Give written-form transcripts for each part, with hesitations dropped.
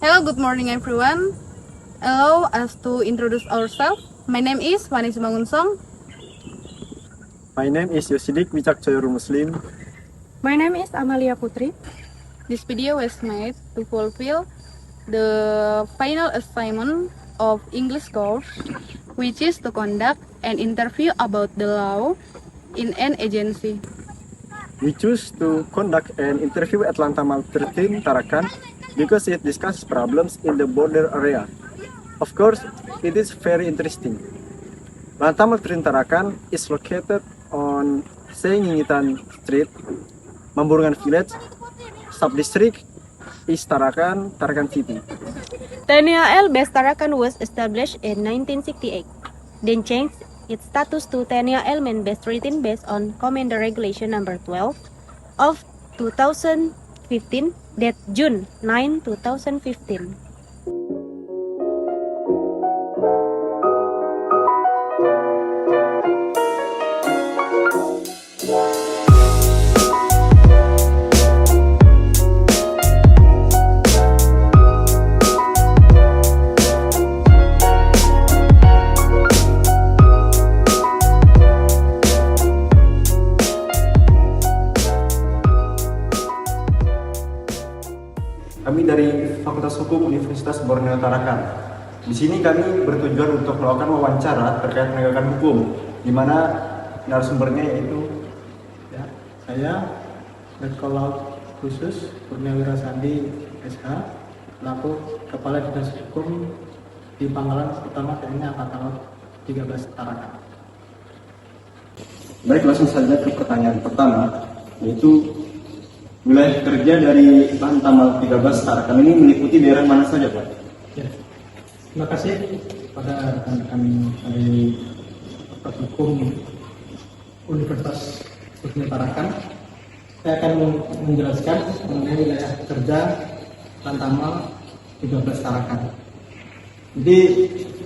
Hello, good morning everyone. Allow us to introduce ourselves. My name is Fani Sumangunsong. My name is Yosidik Wicaksoyo Muslim. My name is Amalia Putri. This video was made to fulfill the final assignment of English course, which is to conduct an interview about the law in an agency. We choose to conduct an interview at Lantamal 13 Tarakan because it discusses problems in the border area. Of course, it is very interesting. Lantamal 13 Tarakan is located on Sengingitan Street, Mamburungan Village, Sub-District East Tarakan, Tarakan City. TNI Base Tarakan was established in 1968, then changed its status to TNI Main Base 13 based on Commander Regulation Number 12 of 2015, date June 9, 2015. Kami dari Fakultas Hukum Universitas Borneo Tarakan. Di sini kami bertujuan untuk melakukan wawancara terkait penegakan hukum, di mana narasumbernya yaitu Saya, Letkol Laut Khusus Purnawira Sandi SH, selaku Kepala Dinas Hukum di Pangkalan Utama TNI Angkatan Laut 13 Tarakan. Baik, langsung saja ke pertanyaan pertama, yaitu wilayah kerja dari Lantamal 13 Tarakan ini meliputi daerah mana saja, Pak? Ya. Terima kasih kepada rekan-rekan dari Fakultas Hukum Universitas Borneo Tarakan. Saya akan menjelaskan mengenai wilayah kerja Lantamal 13 Tarakan. Jadi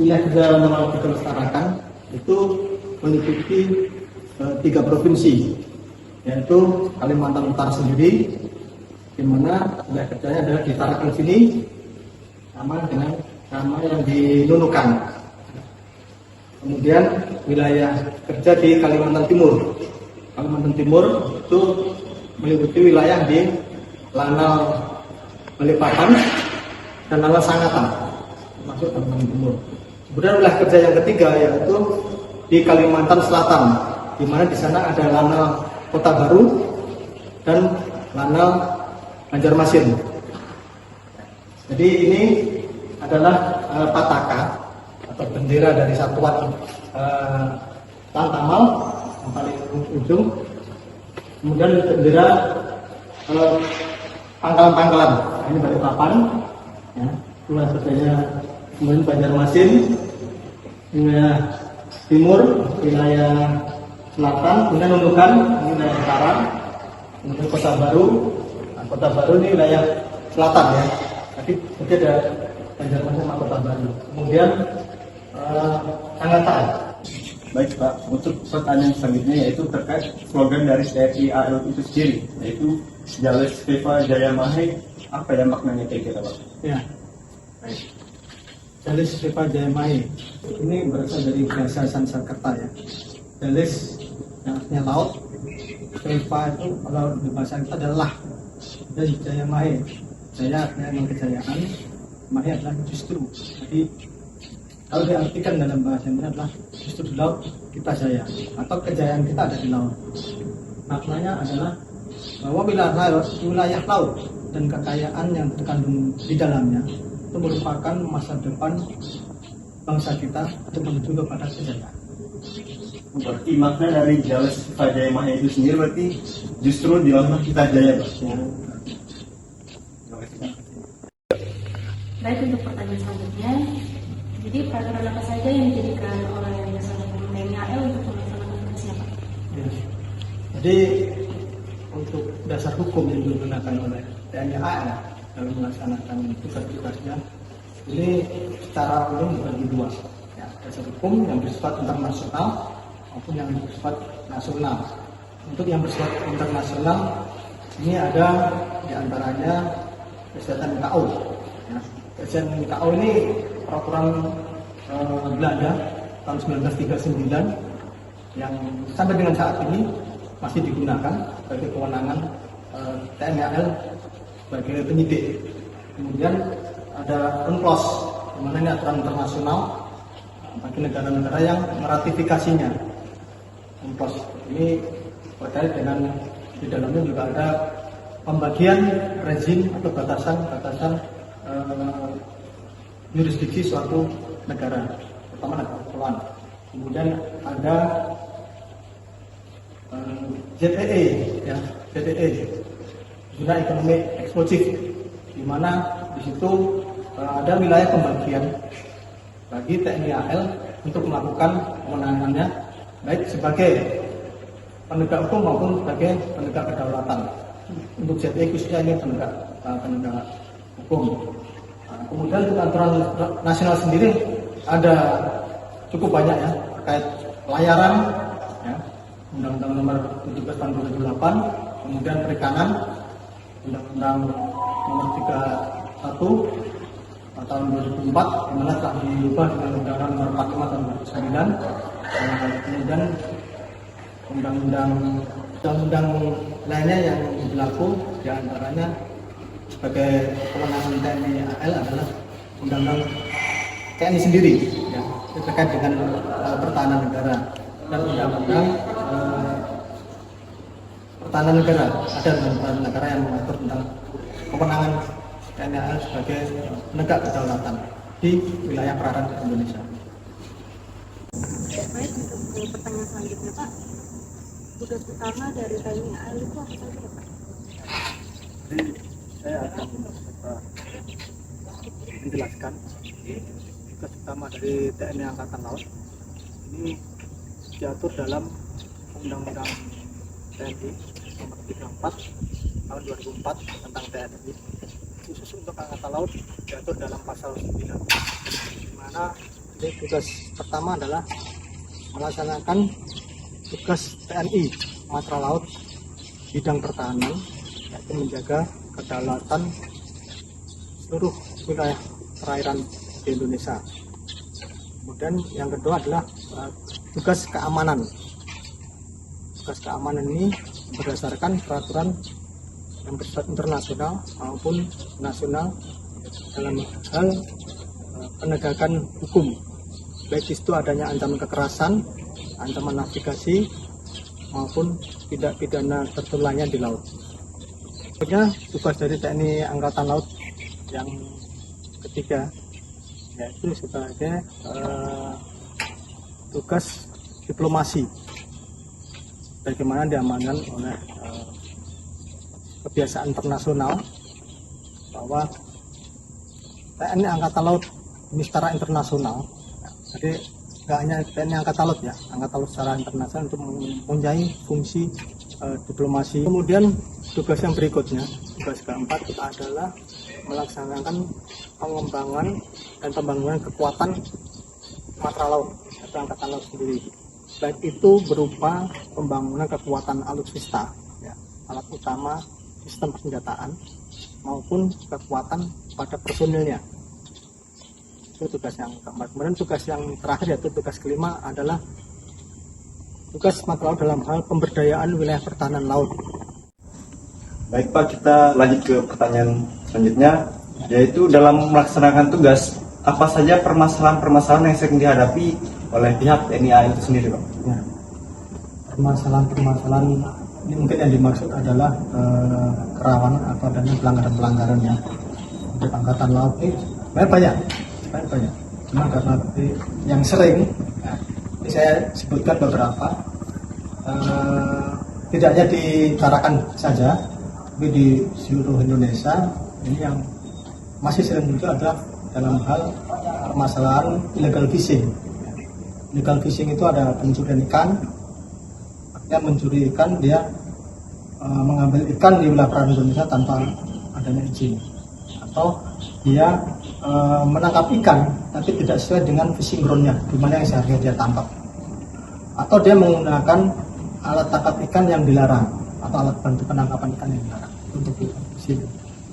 wilayah kerja Lantamal 13 Tarakan itu meliputi 3 provinsi, yaitu Kalimantan Utara sendiri, di mana wilayah kerjanya adalah di Tarakan sini, sama dengan nama yang di Nunukan. Kemudian wilayah kerja di Kalimantan Timur. Kalimantan Timur itu meliputi wilayah di Lanal Balikpapan dan Lanal Sangatan, termasuk Kalimantan Timur. Kemudian wilayah kerja yang ketiga yaitu di Kalimantan Selatan, di mana di sana ada Lanal Kota Baru dan Lanal Banjarmasin. Jadi ini adalah pataka atau bendera dari satuan Lantamal yang paling ujung. Kemudian bendera pangkalan-pangkalan. Ini Balikpapan, ya, wilayah kerjanya kemudian Banjarmasin, wilayah timur, wilayah selatan, kemudian Nunukan, ini wilayah utara, kemudian Kota Baru. Nah, Kota Baru ini wilayah selatan ya. Tadi ada Banjarmasin sama Kota Baru. Kemudian Sangatan. Baik, Pak, untuk pertanyaan selanjutnya yaitu terkait slogan dari TNI AL itu sendiri, yaitu Jales Viva Jaya Mahe. Apa ya maknanya kira-kira, Pak? Ya, baik. Jales Viva Jaya Mahe ini berasal dari bahasa Sanskerta ya. Jales yang artinya laut, Viva itu kalau di bahasa kita adalah, dan Jaya Mahe, Jaya artinya memang kejayaan, Mahe adalah justru. Jadi kalau diartikan dalam bahasa Indonesia adalah justru di laut kita jaya, atau kejayaan kita ada di laut. Maknanya adalah bahwa wilayah laut dan kekayaan yang terkandung di dalamnya itu merupakan masa depan bangsa kita untuk menuju kepada kejayaan. Berarti makna dari Jales Viva Jaya Mahe itu sendiri berarti justru di laut kita jaya, Pak. Ya. Baik, untuk pertanyaan selanjutnya, jadi peraturan apa saja yang dijadikan oleh dasar hukum TNI AL untuk melaksanakan tugasnya, Pak? Ya. Jadi untuk dasar hukum yang digunakan oleh TNI AL dalam melaksanakan tugas-tugasnya ini secara umum dibagi dua, ya, dasar hukum yang bersifat internasional maupun yang bersifat nasional. Untuk yang bersifat internasional ini ada diantaranya Kesehatan KU, ya, KO ini peraturan Belanda tahun 1939 yang sampai dengan saat ini masih digunakan sebagai kewenangan TNI AL sebagai penyidik. Kemudian ada UNCLOS, di mana ini aturan internasional bagi negara-negara yang meratifikasinya. UNCLOS ini terkait dengan di dalamnya juga ada pembagian rezim atau batasan-batasan jurisdiksi suatu negara, terutama negara kepulauan. Kemudian ada ZEE, ya, ZEE, zona ekonomi eksklusif, di mana di situ ada wilayah pembagian bagi TNI AL untuk melakukan kewenangannya baik sebagai penegak hukum maupun sebagai penegak kedaulatan. Untuk ZEE khususnya ini penegak hukum. Kemudian untuk aturan nasional sendiri ada cukup banyak ya terkait pelayaran, ya, Undang-Undang Nomor 17 Tahun 2008, kemudian perikanan, Undang-Undang Nomor 31 tahun 2004, di mana telah diubah dengan Undang-Undang Nomor 45 tahun 2009, kemudian undang-undang lainnya yang berlaku, diantaranya sebagai kewenangan TNI AL adalah Undang-Undang TNI sendiri, ya, terkait dengan pertahanan negara, dan Undang-Undang pertahanan negara. Ada pertahanan negara yang mengatur tentang kewenangan TNI AL sebagai penegak kedaulatan di wilayah perairan Indonesia. Baik, untuk pertanyaan selanjutnya Pak, tugas utama dari TNI AL itu apa saja Pak? Jadi saya akan menjelaskan tugas utama dari TNI Angkatan Laut. Ini diatur dalam Undang-Undang TNI Nomor 34 tahun 2004 tentang TNI. Khusus untuk Angkatan Laut diatur dalam pasal 9, di mana tugas pertama adalah melaksanakan tugas TNI Angkatan Laut bidang pertahanan, yaitu menjaga kedaulatan seluruh wilayah perairan di Indonesia. Kemudian yang kedua adalah tugas keamanan. Tugas keamanan ini berdasarkan peraturan yang bersifat internasional maupun nasional dalam hal penegakan hukum, baik di situ adanya ancaman kekerasan, ancaman navigasi maupun tindak pidana tertularnya di laut. Selanjutnya tugas dari TNI Angkatan Laut yang ketiga yaitu sebagai tugas diplomasi, bagaimana diamankan oleh kebiasaan internasional bahwa TNI Angkatan Laut ini secara internasional. Jadi nggak hanya TNI Angkatan Laut ya, Angkatan Laut secara internasional untuk mempunyai fungsi diplomasi. Kemudian tugas yang berikutnya, tugas keempat adalah melaksanakan pengembangan dan pembangunan kekuatan matra laut atau Angkatan Laut sendiri. Baik itu berupa pembangunan kekuatan alutsista, ya, alat utama sistem persenjataan maupun kekuatan pada personilnya. Itu tugas yang keempat. Kemudian tugas yang terakhir yaitu tugas kelima adalah tugas matra laut dalam hal pemberdayaan wilayah pertahanan laut. Baik Pak, kita lanjut ke pertanyaan selanjutnya, yaitu dalam melaksanakan tugas, apa saja permasalahan-permasalahan yang sering dihadapi oleh pihak TNI AL itu sendiri Pak? Ya. Permasalahan-permasalahan ini mungkin yang dimaksud adalah kerawanan atau adanya pelanggaran-pelanggaran ya. Untuk Angkatan Laut ini banyak. Cuma karena yang sering, ya, ini saya sebutkan beberapa. Tidak hanya di Tarakan saja, tapi di seluruh Indonesia ini yang masih sering muncul adalah dalam hal permasalahan illegal fishing. Illegal fishing itu ada pencurian ikan, artinya mencuri ikan, dia mengambil ikan di wilayah perairan Indonesia tanpa adanya izin, atau dia menangkap ikan tapi tidak sesuai dengan fishing groundnya, di mana yang seharusnya dia tangkap, atau dia menggunakan alat tangkap ikan yang dilarang atau alat bantu penangkapan ikan yang dilarang untuk fishing.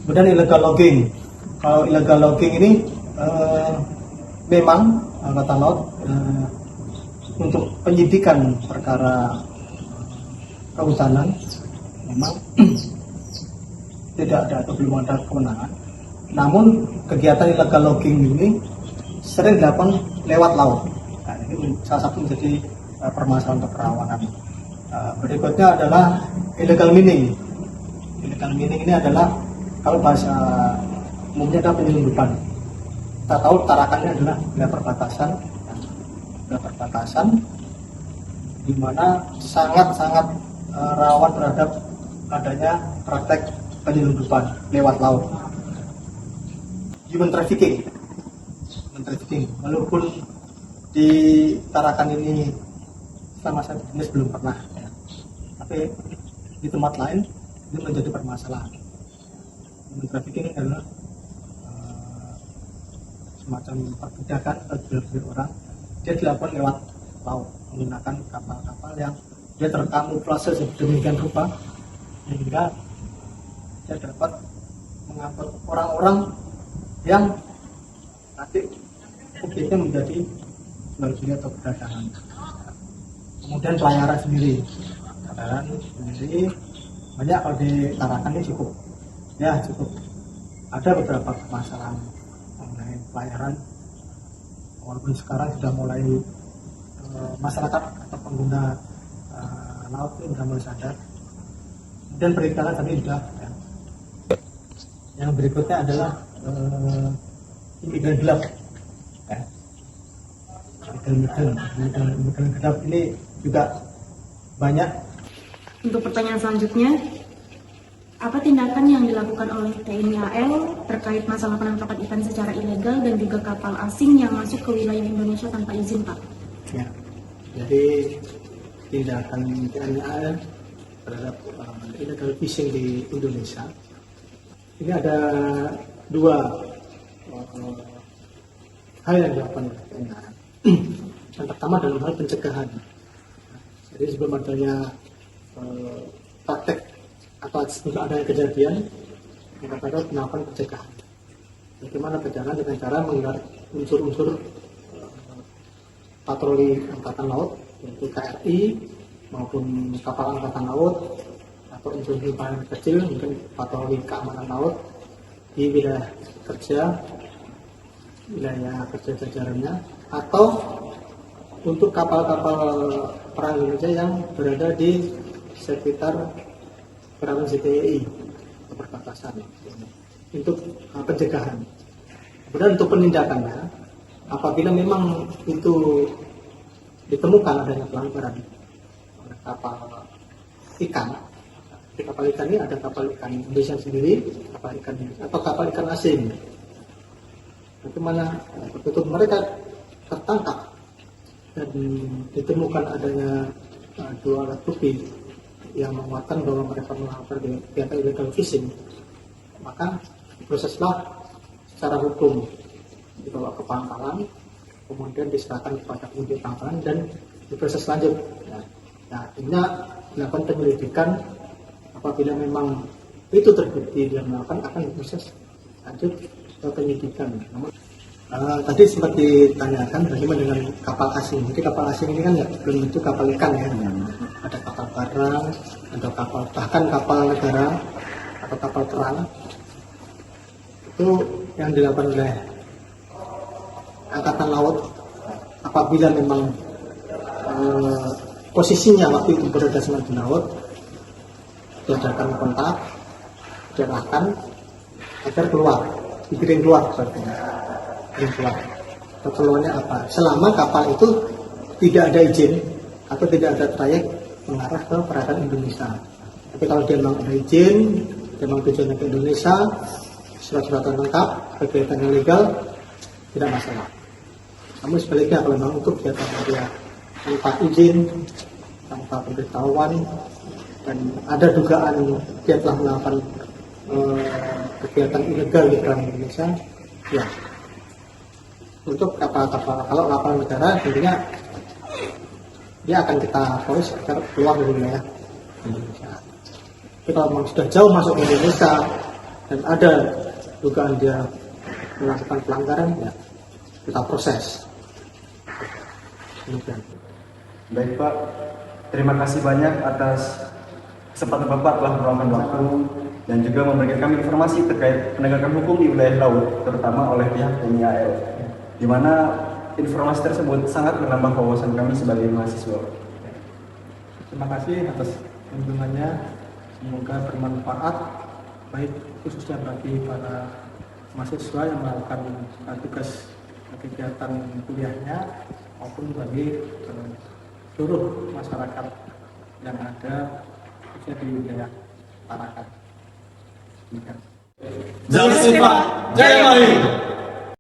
Kemudian illegal logging, Kalau illegal logging ini memang Angkatan Laut untuk penyidikan perkara kehutanan memang tidak ada atau belum ada kewenangan. Namun kegiatan illegal logging ini sering dilakukan lewat laut. Nah, ini salah satu menjadi permasalahan untuk kerawanan. Berikutnya adalah illegal mining. Illegal mining ini adalah kalau bahasa umumnya adalah penyelundupan. Kita tahu Tarakannya adalah wilayah perbatasan, di mana sangat-sangat rawan terhadap adanya praktek penyelundupan lewat laut. Human trafficking, walaupun di Tarakan ini selama saya bisnis belum pernah, ya. Tapi di tempat lain itu menjadi permasalahan. Human trafficking adalah semacam perbudakan terhadap orang. Dia dilakukan lewat laut menggunakan kapal-kapal yang dia terkamuflase sedemikian rupa sehingga dia dapat mengangkut orang-orang yang nanti objeknya menjadi jual beli atau perdagangan. Kemudian pelayaran sendiri banyak. Kalau di Tarakan ini cukup ada beberapa permasalahan mengenai pelayaran, walaupun sekarang sudah mulai masyarakat atau pengguna laut itu sudah mulai sadar. Kemudian perikanan tadi sudah ya. Yang berikutnya adalah imigran gelap, ya. Imigran gelap ini juga banyak. Untuk pertanyaan selanjutnya, apa tindakan yang dilakukan oleh TNI AL terkait masalah penangkapan ikan secara ilegal dan juga kapal asing yang masuk ke wilayah Indonesia tanpa izin, Pak? Ya, jadi tindakan TNI AL terhadap illegal fishing di Indonesia ini ada dua hal yang dilakukan oleh TNI AL. Yang pertama dalam hal pencegahan. Jadi sebelum adanya praktek atau sebelum adanya kejadian, mereka melakukan pencegahan. Bagaimana pencegahan? Dengan cara menggelar unsur-unsur patroli angkatan laut, yaitu KRI maupun kapal angkatan laut atau unsur paling kecil, mungkin patroli keamanan laut di wilayah kerja jajarannya, atau untuk kapal-kapal perang Indonesia yang berada di sekitar perairan JTI perbatasan untuk pencegahan. Kemudian untuk penindakannya, apabila memang itu ditemukan adanya pelanggaran oleh kapal ikan, di kapal ikan ini ada kapal ikan Indonesia sendiri, kapal ikan Indonesia, atau kapal ikan asing. Bagaimana betul mereka tertangkap dan ditemukan adanya dua alat bukti yang menguatkan bahwa mereka melakukan kegiatan illegal fishing, maka diproseslah secara hukum, dibawa ke pangkalan, kemudian diserahkan kepada penyidik pangkalan dan diproses lanjut. Nah, artinya dilakukan penyelidikan. Apabila memang itu terbukti dia melakukan, akan diproses lanjut ke penyidikan. Namun tadi sempat ditanyakan bagaimana dengan kapal asing. Jadi kapal asing ini kan ya belum tentu kapal ikan ya. Ada kapal barang, ada kapal, bahkan kapal negara atau kapal perang. Itu yang dilakukan oleh angkatan laut apabila memang posisinya waktu itu berada di laut, diadakan kontak, diarahkan agar keluar, dikirim keluar sepertinya. Keperluannya apa? Selama kapal itu tidak ada izin atau tidak ada trayek mengarah ke perairan Indonesia. Tapi kalau dia memang ada izin, dia memang tujuannya ke Indonesia, surat-suratan lengkap, kegiatan legal, tidak masalah. Namun sebaliknya kalau memang untuk kegiatan dia tanpa izin, tanpa pemberitahuan, dan ada dugaan dia telah melakukan kegiatan ilegal di perairan Indonesia, ya. Untuk kapal-kapal, kalau kapal negara tentunya dia akan kita polis agar keluar dari wilayah Indonesia. Tapi kalau memang sudah jauh masuk ke Indonesia dan ada dugaan dia melakukan pelanggaran ya kita proses. Demikian. Baik Pak, terima kasih banyak atas kesempatan Bapak telah meluangkan waktu dan juga memberikan kami informasi terkait penegakan hukum di wilayah laut, terutama oleh pihak TNI AL, di mana informasi tersebut sangat menambah wawasan kami sebagai mahasiswa. Terima kasih atas kunjungannya. Semoga bermanfaat, baik khususnya bagi para mahasiswa yang melakukan tugas kegiatan kuliahnya maupun bagi seluruh masyarakat yang ada khususnya di wilayah Tarakan. Demikian. Jal Siva Jaya Mari.